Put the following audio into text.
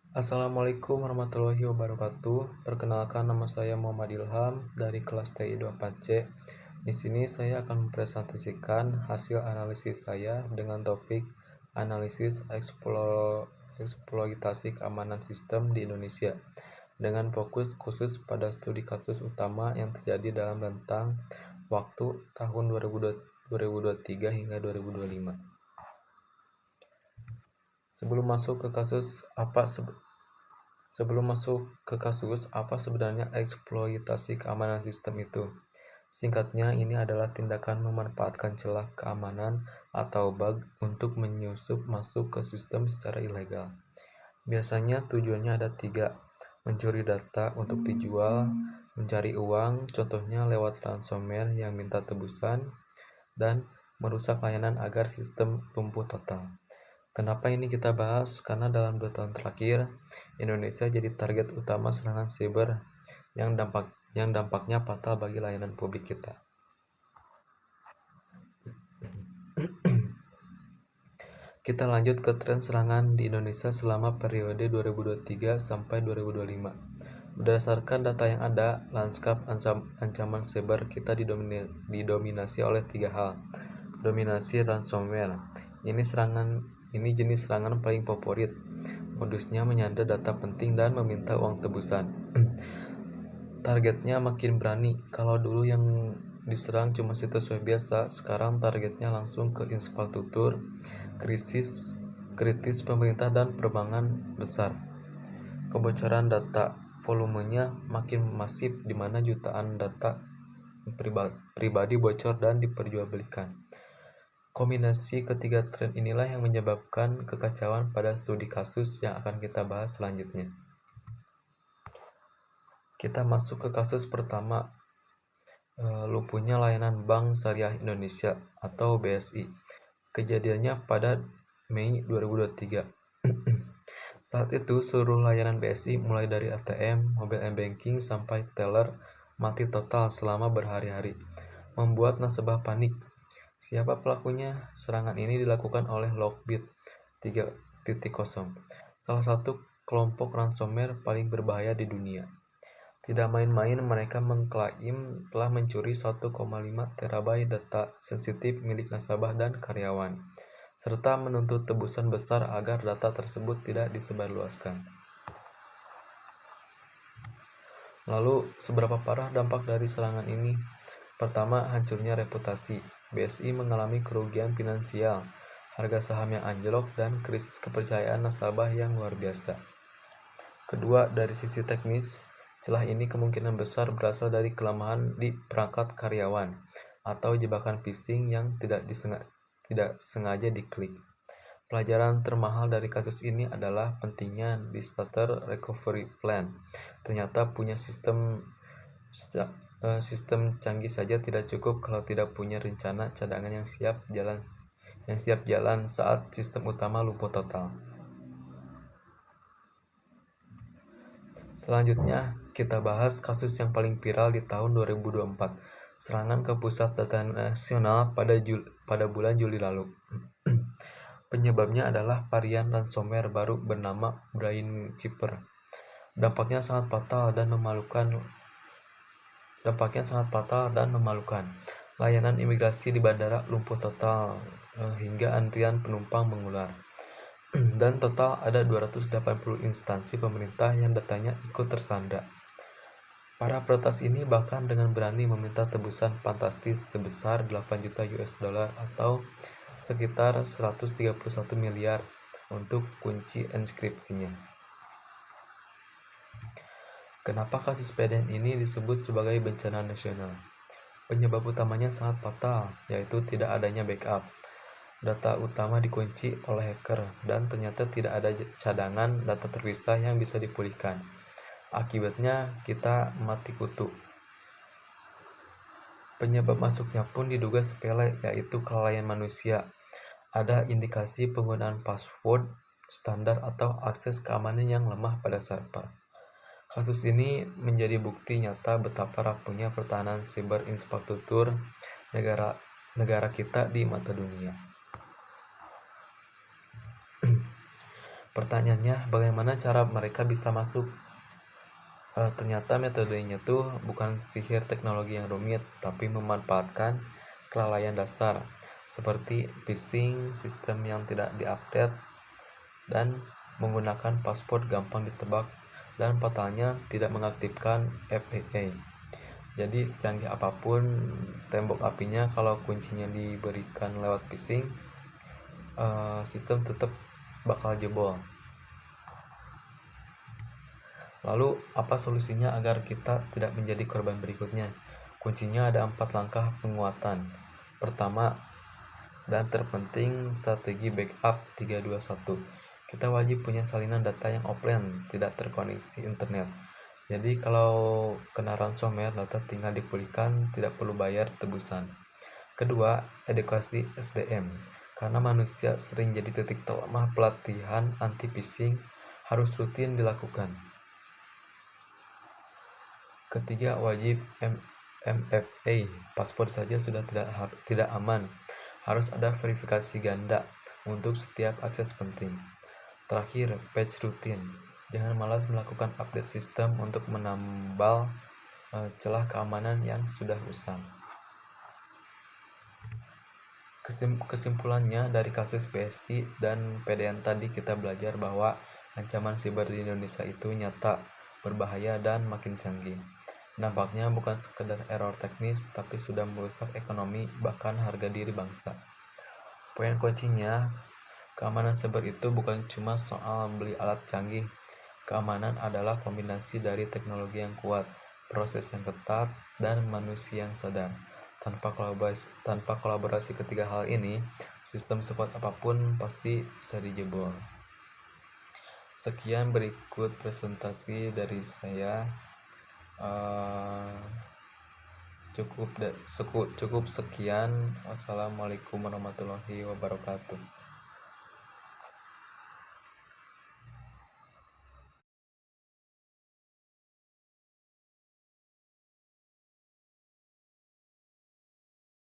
Assalamualaikum warahmatullahi wabarakatuh. Perkenalkan, nama saya Muhammad Ilham dari kelas TI 24C. Di sini saya akan mempresentasikan hasil analisis saya dengan topik analisis eksploitasi keamanan sistem di Indonesia dengan fokus khusus pada studi kasus utama yang terjadi dalam rentang waktu tahun 2023 hingga 2025. Sebelum masuk ke kasus, apa sebenarnya eksploitasi keamanan sistem itu? Singkatnya, ini adalah tindakan memanfaatkan celah keamanan atau bug untuk menyusup masuk ke sistem secara ilegal. Biasanya tujuannya ada 3: mencuri data untuk dijual, mencari uang, contohnya lewat ransomware yang minta tebusan, dan merusak layanan agar sistem lumpuh total. Kenapa ini kita bahas? Karena dalam 2 tahun terakhir, Indonesia jadi target utama serangan siber yang dampaknya fatal bagi layanan publik kita. Kita lanjut ke tren serangan di Indonesia selama periode 2023 sampai 2025. Berdasarkan data yang ada, lanskap ancaman siber kita didominasi oleh 3 hal. Dominasi ransomware. Ini jenis serangan paling favorit. Modusnya menyandra data penting dan meminta uang tebusan. Targetnya makin berani. Kalau dulu yang diserang cuma situs web biasa, sekarang targetnya langsung ke infrastruktur kritis pemerintah dan perbankan besar. Kebocoran data, volumenya makin masif di mana jutaan data pribadi bocor dan diperjualbelikan. Kombinasi ketiga tren inilah yang menyebabkan kekacauan pada studi kasus yang akan kita bahas selanjutnya. Kita masuk ke kasus pertama, lumpuhnya layanan Bank Syariah Indonesia atau BSI. Kejadiannya pada Mei 2023. Saat itu seluruh layanan BSI mulai dari ATM, mobile banking sampai teller mati total selama berhari-hari, membuat nasabah panik. Siapa pelakunya? Serangan ini dilakukan oleh Lockbit 3.0, salah satu kelompok ransomware paling berbahaya di dunia. Tidak main-main, mereka mengklaim telah mencuri 1,5 terabyte data sensitif milik nasabah dan karyawan, serta menuntut tebusan besar agar data tersebut tidak disebarluaskan. Lalu, seberapa parah dampak dari serangan ini? Pertama, hancurnya reputasi. BSI mengalami kerugian finansial, harga saham yang anjlok, dan krisis kepercayaan nasabah yang luar biasa. Kedua, dari sisi teknis, celah ini kemungkinan besar berasal dari kelemahan di perangkat karyawan atau jebakan phishing yang tidak sengaja diklik. Pelajaran termahal dari kasus ini adalah pentingnya disaster recovery plan. Ternyata punya sistem canggih saja tidak cukup kalau tidak punya rencana cadangan yang siap jalan saat sistem utama lumpuh total. Selanjutnya, kita bahas kasus yang paling viral di tahun 2024, serangan ke pusat data nasional pada bulan Juli lalu. Penyebabnya adalah varian ransomware baru bernama Brainchipper. Dampaknya sangat fatal dan memalukan. Layanan imigrasi di bandara lumpuh total hingga antrian penumpang mengular. Dan total ada 280 instansi pemerintah yang datanya ikut tersandra. Para peretas ini bahkan dengan berani meminta tebusan fantastis sebesar 8 juta US dollar atau sekitar 131 miliar untuk kunci enskripsinya. Kenapa kasus PDN ini disebut sebagai bencana nasional? Penyebab utamanya sangat fatal, yaitu tidak adanya backup. Data utama dikunci oleh hacker dan ternyata tidak ada cadangan data terpisah yang bisa dipulihkan. Akibatnya kita mati kutu. Penyebab masuknya pun diduga sepele, yaitu kelalaian manusia. Ada indikasi penggunaan password standar atau akses keamanan yang lemah pada server. Kasus ini menjadi bukti nyata betapa rapuhnya pertahanan siber infrastruktur negara kita di mata dunia. Pertanyaannya, bagaimana cara mereka bisa masuk? Ternyata metodenya tuh bukan sihir teknologi yang rumit, tapi memanfaatkan kelalaian dasar seperti phishing, sistem yang tidak diupdate, dan menggunakan password gampang ditebak, dan fatalnya tidak mengaktifkan FAA. Jadi secanggih apapun tembok apinya, kalau kuncinya diberikan lewat phishing, sistem tetap bakal jebol. Lalu apa solusinya agar kita tidak menjadi korban berikutnya? Kuncinya ada 4 langkah penguatan. Pertama dan terpenting, strategi backup 321. Kita wajib punya salinan data yang offline, tidak terkoneksi internet. Jadi kalau kena ransomware, data tinggal dipulihkan, tidak perlu bayar tebusan. Kedua, edukasi SDM. Karena manusia sering jadi titik lemah, pelatihan anti phishing harus rutin dilakukan. Ketiga, wajib MFA. Password saja sudah tidak aman. Harus ada verifikasi ganda untuk setiap akses penting. Terakhir, patch rutin. Jangan malas melakukan update sistem untuk menambal celah keamanan yang sudah usang. Kesimpulannya, dari kasus BSI dan PDN tadi kita belajar bahwa ancaman siber di Indonesia itu nyata, berbahaya, dan makin canggih. Dampaknya bukan sekedar error teknis, tapi sudah merusak ekonomi, bahkan harga diri bangsa. Poin kuncinya, keamanan siber itu bukan cuma soal beli alat canggih. Keamanan adalah kombinasi dari teknologi yang kuat, proses yang ketat, dan manusia yang sadar. Tanpa kolaborasi ketiga hal ini, sistem sekuat apapun pasti bisa dijebol. Sekian berikut presentasi dari saya. Cukup sekian. Wassalamualaikum warahmatullahi wabarakatuh.